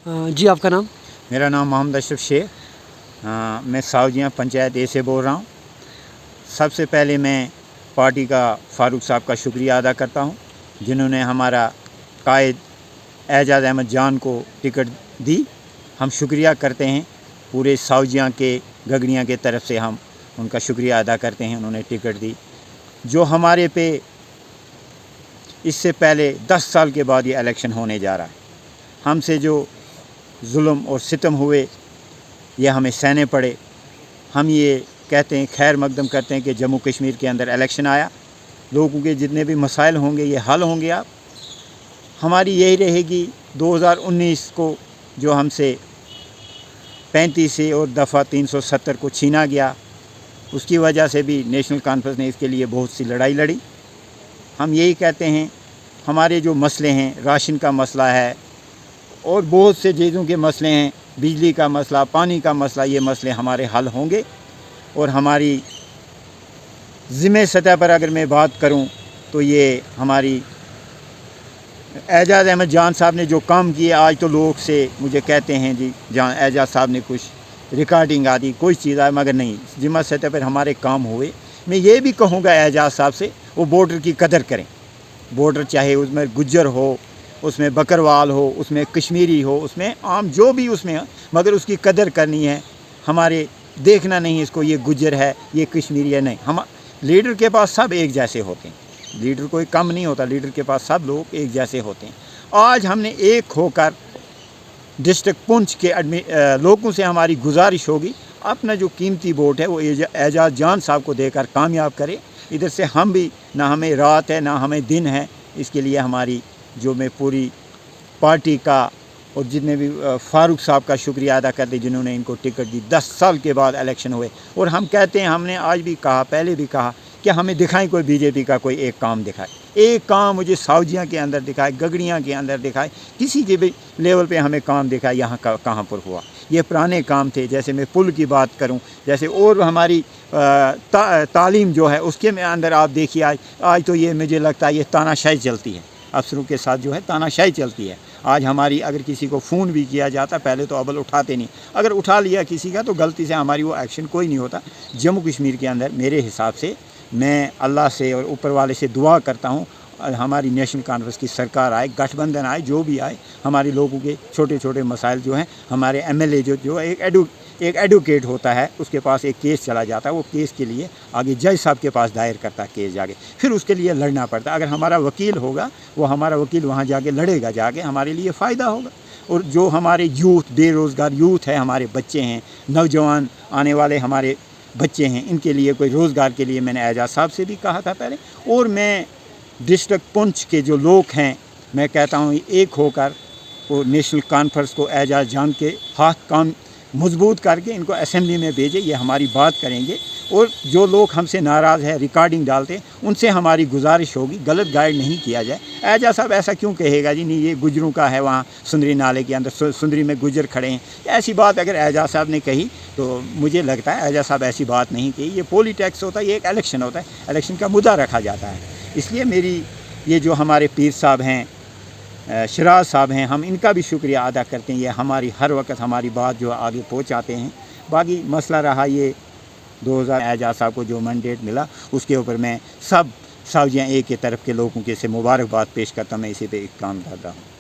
जी आपका नाम? मेरा नाम मोहम्मद अशरफ शेख, मैं सावजियाँ पंचायत ए से बोल रहा हूँ। सबसे पहले मैं पार्टी का फ़ारूक साहब का शुक्रिया अदा करता हूँ, जिन्होंने हमारा कायद एजाज़ अहमद जान को टिकट दी। हम शुक्रिया करते हैं पूरे सावजियाँ के गगड़ियाँ के तरफ से, हम उनका शुक्रिया अदा करते हैं, उन्होंने टिकट दी। जो हमारे पे इससे पहले 10 साल के बाद ये इलेक्शन होने जा रहा है, हमसे जो जुल्म और सितम हुए ये हमें सहने पड़े। हम ये कहते हैं, खैर मकदम करते हैं कि जम्मू कश्मीर के अंदर इलेक्शन आया, लोगों के जितने भी मसाइल होंगे ये हल होंगे। आप हमारी यही रहेगी 2019 को जो हमसे 35 से और दफ़ा 370 को छीना गया, उसकी वजह से भी नेशनल कॉन्फ्रेंस ने इसके लिए बहुत सी लड़ाई लड़ी। हम यही कहते हैं, हमारे जो मसले हैं, राशन का मसला है और बहुत से चीज़ों के मसले हैं, बिजली का मसला, पानी का मसला, ये मसले हमारे हल होंगे। और हमारी ज़िम्मे सतह पर अगर मैं बात करूं तो ये हमारी एजाज़ अहमद जान साहब ने जो काम किए, आज तो लोग से मुझे कहते हैं जी जहाँ एजाज़ साहब ने कुछ रिकॉर्डिंग आदि कोई चीज़ आए, मगर नहीं, ज़िम्मा सतह पर हमारे काम हुए। मैं ये भी कहूँगा एजाज़ साहब से, वो बॉर्डर की कदर करें। बॉर्डर चाहे उसमें गुज्जर हो, उसमें बकरवाल हो, उसमें कश्मीरी हो, उसमें आम जो भी उसमें हो, मगर उसकी कदर करनी है। हमारे देखना नहीं इसको ये गुज्जर है, ये कश्मीरी है, नहीं। हम लीडर के पास सब एक जैसे होते हैं, लीडर कोई कम नहीं होता, लीडर के पास सब लोग एक जैसे होते हैं। आज हमने एक होकर डिस्ट्रिक्ट पुंछ के लोगों से हमारी गुजारिश होगी, अपना जो कीमती वोट है वो एजाज़ जान साहब को देकर कामयाब करें। इधर से हम भी, ना हमें रात है ना हमें दिन है, इसके लिए हमारी जो मैं पूरी पार्टी का और जितने भी फ़ारूक साहब का शुक्रिया अदा करते जिन्होंने इनको टिकट दी। 10 साल के बाद इलेक्शन हुए और हम कहते हैं, हमने आज भी कहा, पहले भी कहा कि हमें दिखाएं कोई बीजेपी का कोई एक काम दिखाए, एक काम मुझे सावजियाँ के अंदर दिखाए, गगड़ियाँ के अंदर दिखाए, किसी के भी लेवल पे हमें काम दिखाए। यहाँ कहाँ पर हुआ? ये पुराने काम थे। जैसे मैं पुल की बात करूँ, जैसे और हमारी तालीम जो है उसके में अंदर आप देखिए, आज तो ये मुझे लगता है ये तानाशाही चलती है, अफसरों के साथ जो है तानाशाही चलती है। आज हमारी अगर किसी को फ़ोन भी किया जाता, पहले तो अव्वल उठाते नहीं, अगर उठा लिया किसी का तो गलती से हमारी वो एक्शन कोई नहीं होता। जम्मू कश्मीर के अंदर मेरे हिसाब से मैं अल्लाह से और ऊपर वाले से दुआ करता हूँ, हमारी नेशनल कॉन्फ्रेंस की सरकार आए, गठबंधन आए, जो भी आए, हमारे लोगों के छोटे छोटे मसाइल जो हैं, हमारे एमएलए जो एक एडवोकेट होता है, उसके पास एक केस चला जाता है, वो केस के लिए आगे जज साहब के पास दायर करता है केस जाके, फिर उसके लिए लड़ना पड़ता है। अगर हमारा वकील होगा, वो हमारा वकील वहाँ जाके लड़ेगा, जाके हमारे लिए फ़ायदा होगा। और जो हमारे यूथ, बेरोज़गार यूथ है, हमारे बच्चे हैं, नौजवान आने वाले हमारे बच्चे हैं, इनके लिए कोई रोज़गार के लिए मैंने एजाज़ साहब से भी कहा था पहले। और मैं डिस्ट्रिक्ट पुंछ के जो लोग हैं, मैं कहता हूँ एक होकर वो नेशनल कॉन्फ्रेंस को एजाज़ जान के हाथ काम मजबूत करके इनको असेंबली में भेजे, ये हमारी बात करेंगे। और जो लोग हमसे नाराज़ है, रिकॉर्डिंग डालते हैं, उनसे हमारी गुजारिश होगी गलत गाइड नहीं किया जाए। एजाज़ साहब ऐसा क्यों कहेगा जी, नहीं ये गुजरों का है, वहाँ सुंदरी नाले के अंदर सुंदरी में गुजर खड़े हैं, ऐसी बात अगर एजाज़ साहब ने कही तो मुझे लगता है एजाज़ साहब ऐसी बात नहीं कही। ये पॉलिटिक्स होता है, ये एक इलेक्शन होता है, इलेक्शन का मुद्दा रखा जाता है। इसलिए मेरी ये जो हमारे पीर साहब हैं, शराज साहब हैं, हम इनका भी शुक्रिया अदा करते हैं। ये हमारी हर वक्त हमारी बात जो आगे पहुंचाते हैं। बाकी मसला रहा ये 2000 एजाज़ साहब को जो मैंडेट मिला, उसके ऊपर मैं सब सावजियाँ ए के तरफ के लोगों के से मुबारकबाद पेश करता हूँ। मैं इसी पे एक काम कर रहा हूँ।